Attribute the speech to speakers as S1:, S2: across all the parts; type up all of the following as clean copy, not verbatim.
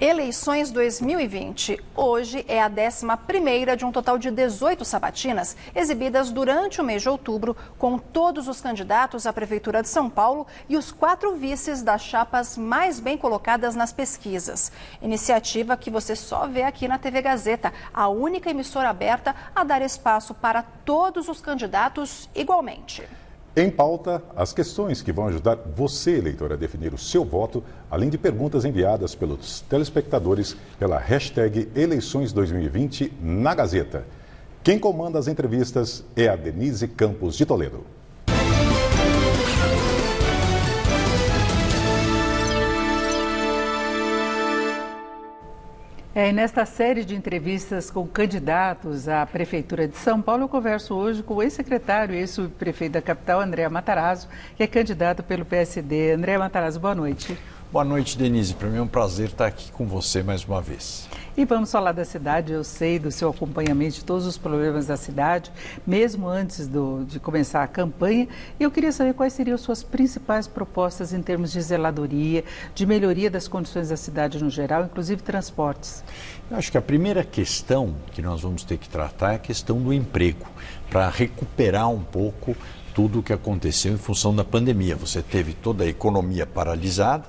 S1: Eleições 2020. Hoje é a 11ª de um total de 18 sabatinas exibidas durante o mês de outubro, com todos os candidatos à Prefeitura de São Paulo e os 4 vices das chapas mais bem colocadas nas pesquisas. Iniciativa que você só vê aqui na TV Gazeta, a única emissora aberta a dar espaço para todos os candidatos igualmente.
S2: Em pauta, as questões que vão ajudar você, eleitor, a definir o seu voto, além de perguntas enviadas pelos telespectadores pela hashtag Eleições 2020 na Gazeta. Quem comanda as entrevistas é a Denise Campos de Toledo.
S3: E nesta série de entrevistas com candidatos à Prefeitura de São Paulo, eu converso hoje com o ex-secretário e ex-subprefeito da capital, André Matarazzo, que é candidato pelo PSD. André Matarazzo, boa noite.
S4: Boa noite, Denise. Para mim é um prazer estar aqui com você mais uma vez.
S3: E vamos falar da cidade. Eu sei do seu acompanhamento de todos os problemas da cidade, mesmo antes de começar a campanha. E eu queria saber quais seriam suas principais propostas em termos de zeladoria, de melhoria das condições da cidade no geral, inclusive transportes.
S4: Eu acho que a primeira questão que nós vamos ter que tratar é a questão do emprego, para recuperar um pouco tudo o que aconteceu em função da pandemia. Você teve toda a economia paralisada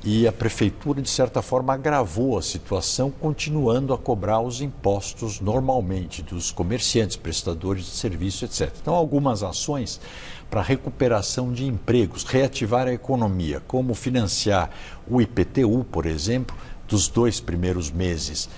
S4: e a prefeitura, de certa forma, agravou a situação, continuando a cobrar os impostos normalmente dos comerciantes, prestadores de serviço, etc. Então, algumas ações para recuperação de empregos, reativar a economia, como financiar o IPTU, por exemplo, dos 2 primeiros meses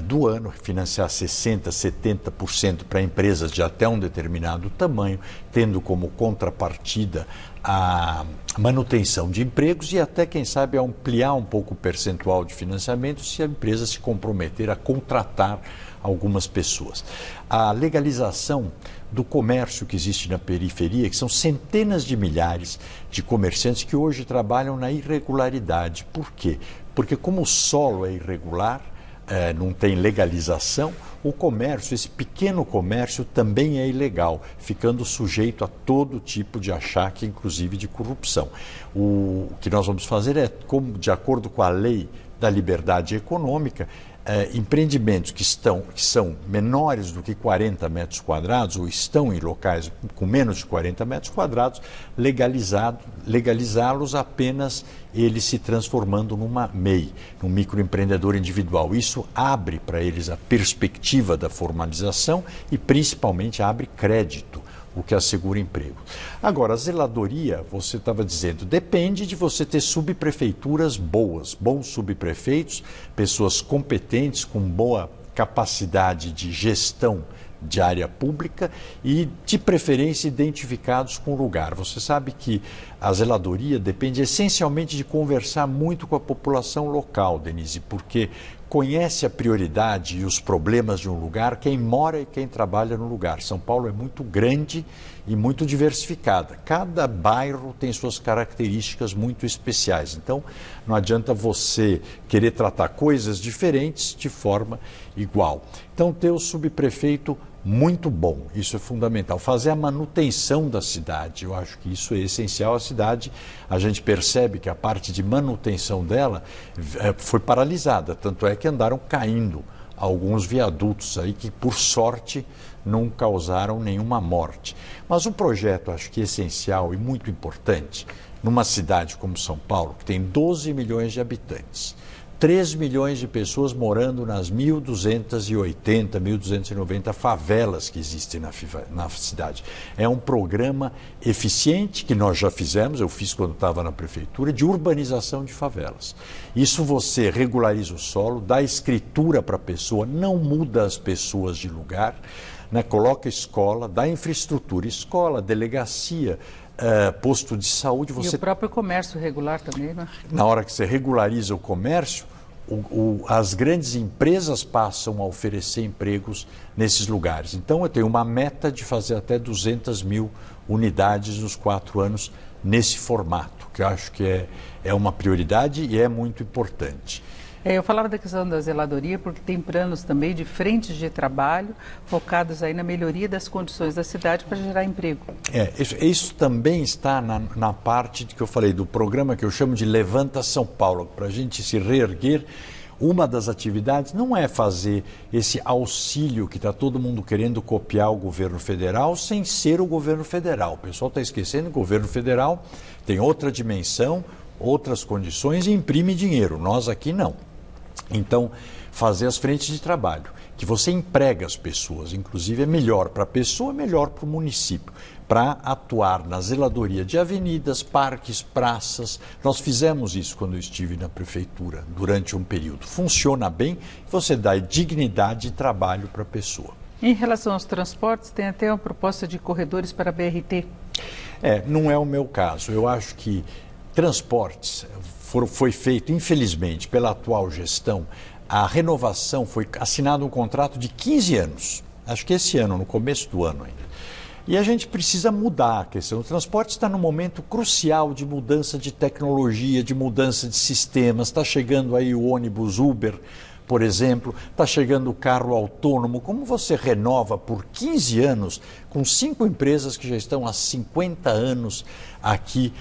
S4: do ano, financiar 60%, 70% para empresas de até um determinado tamanho, tendo como contrapartida a manutenção de empregos e até, quem sabe, ampliar um pouco o percentual de financiamento se a empresa se comprometer a contratar algumas pessoas. A legalização do comércio que existe na periferia, que são centenas de milhares de comerciantes que hoje trabalham na irregularidade. Por quê? Porque como o solo é irregular, não tem legalização, o comércio, esse pequeno comércio também é ilegal, ficando sujeito a todo tipo de achaque, inclusive de corrupção. O que nós vamos fazer é, de acordo com a lei da liberdade econômica, empreendimentos que são menores do que 40 metros quadrados ou estão em locais com menos de 40 metros quadrados, legalizá-los apenas eles se transformando numa MEI, num microempreendedor individual. Isso abre para eles a perspectiva da formalização e principalmente abre crédito, o que assegura emprego. Agora, a zeladoria, você estava dizendo, depende de você ter subprefeituras boas, bons subprefeitos, pessoas competentes, com boa capacidade de gestão de área pública e, de preferência, identificados com o lugar. Você sabe que a zeladoria depende essencialmente de conversar muito com a população local, Denise, porque conhece a prioridade e os problemas de um lugar quem mora e quem trabalha no lugar. São Paulo é muito grande e muito diversificada. Cada bairro tem suas características muito especiais. Então, não adianta você querer tratar coisas diferentes de forma igual. Então, ter o subprefeito muito bom, isso é fundamental. Fazer a manutenção da cidade, eu acho que isso é essencial. A cidade, a gente percebe que a parte de manutenção dela foi paralisada, tanto é que andaram caindo alguns viadutos aí que, por sorte, não causaram nenhuma morte. Mas um projeto, acho que essencial e muito importante, numa cidade como São Paulo, que tem 12 milhões de habitantes, 3 milhões de pessoas morando nas 1.280, 1.290 favelas que existem na cidade. É um programa eficiente que nós já fizemos, eu fiz quando estava na prefeitura, de urbanização de favelas. Isso você regulariza o solo, dá escritura para a pessoa, não muda as pessoas de lugar, né? Coloca escola, dá infraestrutura, escola, delegacia, posto de saúde.
S3: E o próprio comércio regular também, né?
S4: Na hora que você regulariza o comércio, as grandes empresas passam a oferecer empregos nesses lugares. Então, eu tenho uma meta de fazer até 200 mil unidades nos 4 anos nesse formato, que eu acho que é uma prioridade e é muito importante.
S3: Eu falava da questão da zeladoria porque tem planos também de frentes de trabalho focados aí na melhoria das condições da cidade para gerar emprego.
S4: Isso também está na parte que eu falei do programa que eu chamo de Levanta São Paulo, para a gente se reerguer. Uma das atividades não é fazer esse auxílio que está todo mundo querendo copiar o governo federal sem ser o governo federal. O pessoal está esquecendo que o governo federal tem outra dimensão, outras condições e imprime dinheiro. Nós aqui não. Então, fazer as frentes de trabalho, que você emprega as pessoas, inclusive é melhor para a pessoa, é melhor para o município, para atuar na zeladoria de avenidas, parques, praças. Nós fizemos isso quando eu estive na prefeitura, durante um período. Funciona bem, você dá dignidade e trabalho para a pessoa.
S3: Em relação aos transportes, tem até uma proposta de corredores para a BRT.
S4: Não é o meu caso. Eu acho que transportes foi feito, infelizmente, pela atual gestão. A renovação foi assinado um contrato de 15 anos, acho que esse ano, no começo do ano ainda. E a gente precisa mudar a questão. O transporte está num momento crucial de mudança de tecnologia, de mudança de sistemas. Está chegando aí o ônibus Uber, por exemplo, está chegando o carro autônomo. Como você renova por 15 anos com 5 empresas que já estão há 50 anos aqui?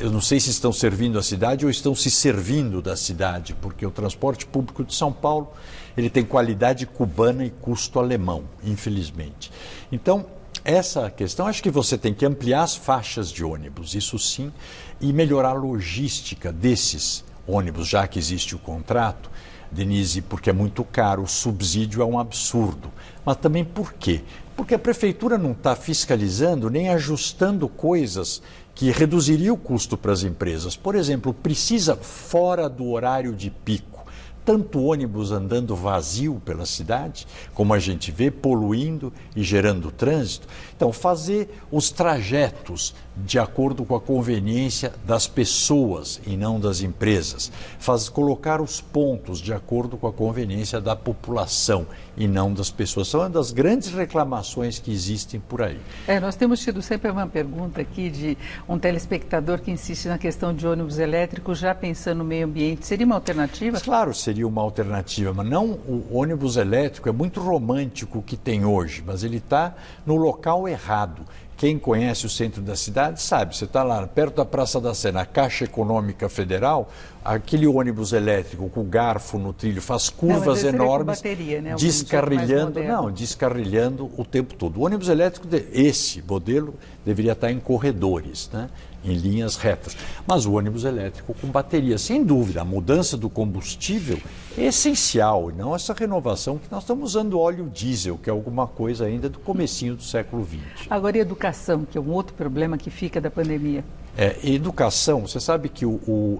S4: Eu não sei se estão servindo a cidade ou estão se servindo da cidade, porque o transporte público de São Paulo ele tem qualidade cubana e custo alemão, infelizmente. Então, essa questão, acho que você tem que ampliar as faixas de ônibus, isso sim, e melhorar a logística desses ônibus, já que existe o contrato, Denise, porque é muito caro, o subsídio é um absurdo. Mas também por quê? Porque a prefeitura não está fiscalizando nem ajustando coisas que reduziriam o custo para as empresas. Por exemplo, precisa, fora do horário de pico, tanto ônibus andando vazio pela cidade, como a gente vê, poluindo e gerando trânsito. Então, fazer os trajetos de acordo com a conveniência das pessoas e não das empresas. Colocar os pontos de acordo com a conveniência da população e não das pessoas. São uma das grandes reclamações que existem por aí.
S3: Nós temos tido sempre uma pergunta aqui de um telespectador que insiste na questão de ônibus elétricos, já pensando no meio ambiente. Seria uma alternativa?
S4: Claro, seria uma alternativa, mas não o ônibus elétrico. É muito romântico o que tem hoje, mas ele está no local errado. Quem conhece o centro da cidade sabe, você está lá perto da Praça da Sé, na Caixa Econômica Federal, aquele ônibus elétrico com o garfo no trilho faz curvas enormes,
S3: bateria, né?
S4: descarrilhando o tempo todo. O ônibus elétrico, esse modelo, deveria estar em corredores, né? Em linhas retas. Mas o ônibus elétrico com bateria, sem dúvida, a mudança do combustível é essencial, e não essa renovação que nós estamos usando óleo diesel, que é alguma coisa ainda do comecinho do século XX.
S3: Agora, e educação, que é um outro problema que fica da pandemia.
S4: Educação, você sabe que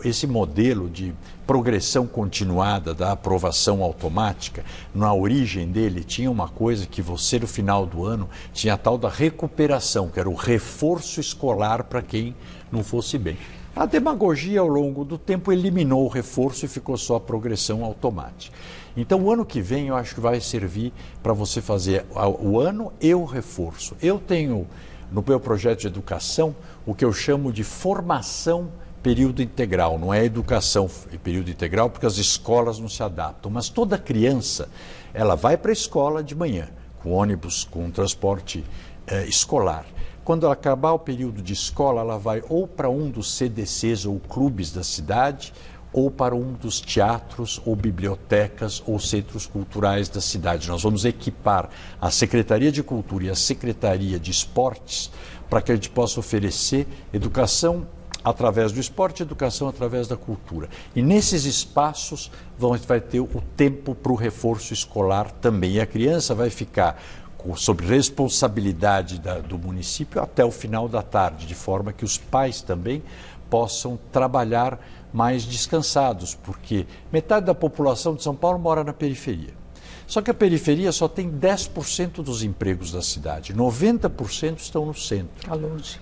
S4: esse modelo de progressão continuada da aprovação automática, na origem dele tinha uma coisa que você no final do ano tinha a tal da recuperação, que era o reforço escolar para quem não fosse bem. A demagogia ao longo do tempo eliminou o reforço e ficou só a progressão automática. Então o ano que vem eu acho que vai servir para você fazer o ano e o reforço. Eu tenho no meu projeto de educação o que eu chamo de formação período integral. Não é educação período integral porque as escolas não se adaptam, mas toda criança ela vai para a escola de manhã, com ônibus, com transporte escolar. Quando ela acabar o período de escola, ela vai ou para um dos CDCs ou clubes da cidade, ou para um dos teatros, ou bibliotecas, ou centros culturais da cidade. Nós vamos equipar a Secretaria de Cultura e a Secretaria de Esportes para que a gente possa oferecer educação através do esporte e educação através da cultura. E nesses espaços vai ter o tempo para o reforço escolar também. E a criança vai ficar sob responsabilidade do município até o final da tarde, de forma que os pais também possam trabalhar mais descansados, porque metade da população de São Paulo mora na periferia. Só que a periferia só tem 10% dos empregos da cidade, 90% estão no centro.
S3: Está longe.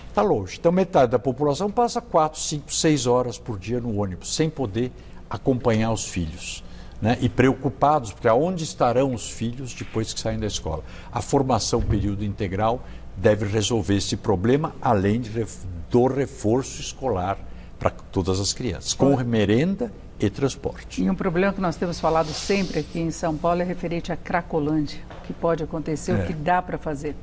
S4: Está longe. Então metade da população passa 4, 5, 6 horas por dia no ônibus, sem poder acompanhar os filhos. Né? E preocupados, porque aonde estarão os filhos depois que saem da escola? A formação período integral deve resolver esse problema, além do reforço escolar para todas as crianças, com merenda e transporte.
S3: E um problema que nós temos falado sempre aqui em São Paulo é referente à Cracolândia. O que pode acontecer, o que dá para fazer?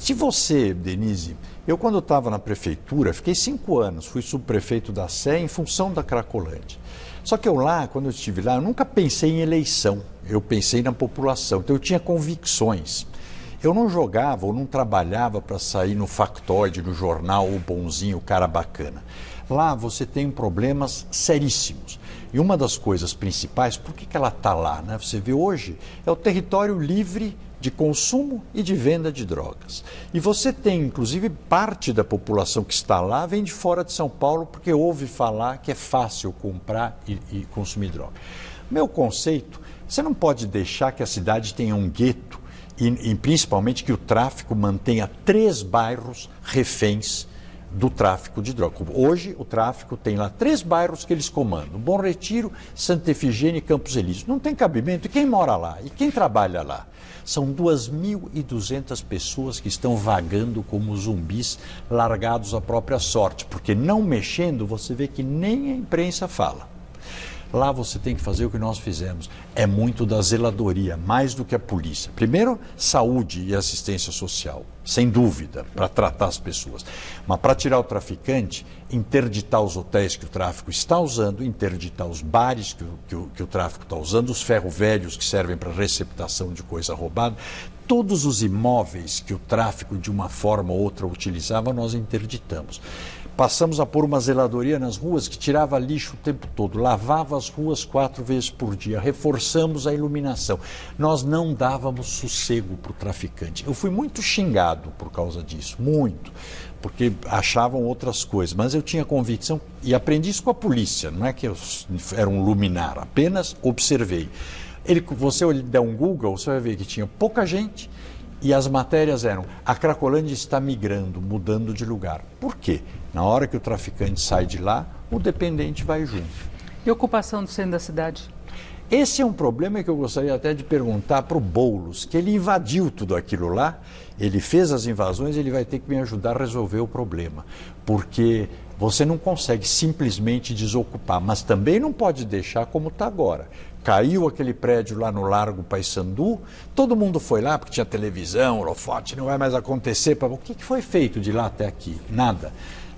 S4: Se você, Denise, eu quando estava na prefeitura, fiquei 5 anos, fui subprefeito da Sé em função da Cracolândia. Só que quando eu estive lá, eu nunca pensei em eleição, eu pensei na população, então eu tinha convicções. Eu não jogava ou não trabalhava para sair no factoide, no jornal, o bonzinho, o cara bacana. Lá você tem problemas seríssimos. E uma das coisas principais, por que ela está lá, né? Você vê hoje, é o território livre de consumo e de venda de drogas. E você tem, inclusive, parte da população que está lá vem de fora de São Paulo porque ouve falar que é fácil comprar e consumir droga. Meu conceito, você não pode deixar que a cidade tenha um gueto e principalmente que o tráfico mantenha 3 bairros reféns do tráfico de droga. Hoje o tráfico tem lá 3 bairros que eles comandam: Bom Retiro, Santa Efigênia e Campos Elíseos. Não tem cabimento. E quem mora lá? E quem trabalha lá? São 2.200 pessoas que estão vagando como zumbis, largados à própria sorte, porque não mexendo você vê que nem a imprensa fala. Lá você tem que fazer o que nós fizemos, é muito da zeladoria, mais do que a polícia. Primeiro, saúde e assistência social, sem dúvida, para tratar as pessoas. Mas para tirar o traficante, interditar os hotéis que o tráfico está usando, interditar os bares que o tráfico está usando, os ferro-velhos que servem para receptação de coisa roubada, todos os imóveis que o tráfico de uma forma ou outra utilizava, nós interditamos. Passamos a pôr uma zeladoria nas ruas que tirava lixo o tempo todo, lavava as ruas 4 vezes por dia, reforçamos a iluminação. Nós não dávamos sossego para o traficante. Eu fui muito xingado por causa disso, muito, porque achavam outras coisas, mas eu tinha convicção e aprendi isso com a polícia, não é que eu era um luminar, apenas observei. Você der um Google, você vai ver que tinha pouca gente. E as matérias eram: a Cracolândia está migrando, mudando de lugar. Por quê? Na hora que o traficante sai de lá, o dependente vai junto.
S3: E ocupação do centro da cidade?
S4: Esse é um problema que eu gostaria até de perguntar para o Boulos, que ele invadiu tudo aquilo lá, ele fez as invasões, ele vai ter que me ajudar a resolver o problema. Porque você não consegue simplesmente desocupar, mas também não pode deixar como está agora. Caiu aquele prédio lá no Largo Paissandu, todo mundo foi lá porque tinha televisão, holofote, não vai mais acontecer. O que foi feito de lá até aqui? Nada.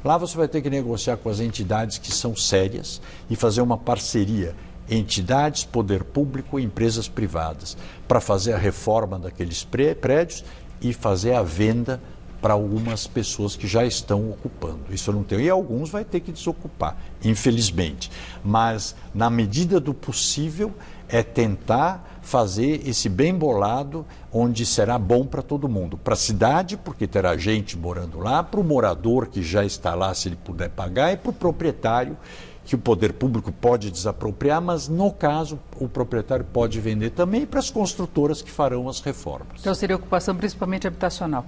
S4: Lá você vai ter que negociar com as entidades que são sérias e fazer uma parceria, entidades, poder público e empresas privadas, para fazer a reforma daqueles prédios e fazer a venda para algumas pessoas que já estão ocupando. Isso eu não tenho. E alguns vai ter que desocupar, infelizmente. Mas, na medida do possível, é tentar fazer esse bem bolado onde será bom para todo mundo. Para a cidade, porque terá gente morando lá, para o morador que já está lá, se ele puder pagar, e para o proprietário, que o poder público pode desapropriar, mas, no caso, o proprietário pode vender também, e para as construtoras que farão as reformas.
S3: Então seria ocupação principalmente habitacional?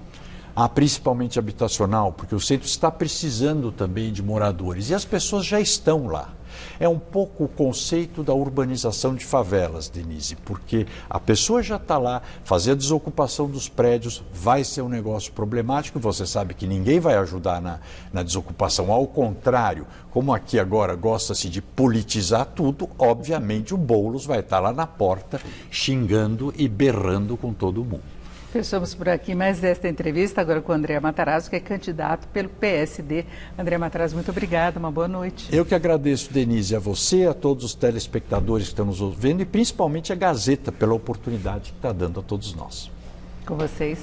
S4: Principalmente habitacional, porque o centro está precisando também de moradores e as pessoas já estão lá. É um pouco o conceito da urbanização de favelas, Denise, porque a pessoa já está lá, fazer a desocupação dos prédios vai ser um negócio problemático, você sabe que ninguém vai ajudar na desocupação, ao contrário, como aqui agora gosta-se de politizar tudo, obviamente o Boulos vai estar lá na porta xingando e berrando com todo mundo.
S3: Fechamos por aqui mais desta entrevista, agora com o André Matarazzo, que é candidato pelo PSD. André Matarazzo, muito obrigada, uma boa noite.
S4: Eu que agradeço, Denise, a você, a todos os telespectadores que estão nos ouvindo e principalmente a Gazeta pela oportunidade que está dando a todos nós.
S3: Com vocês.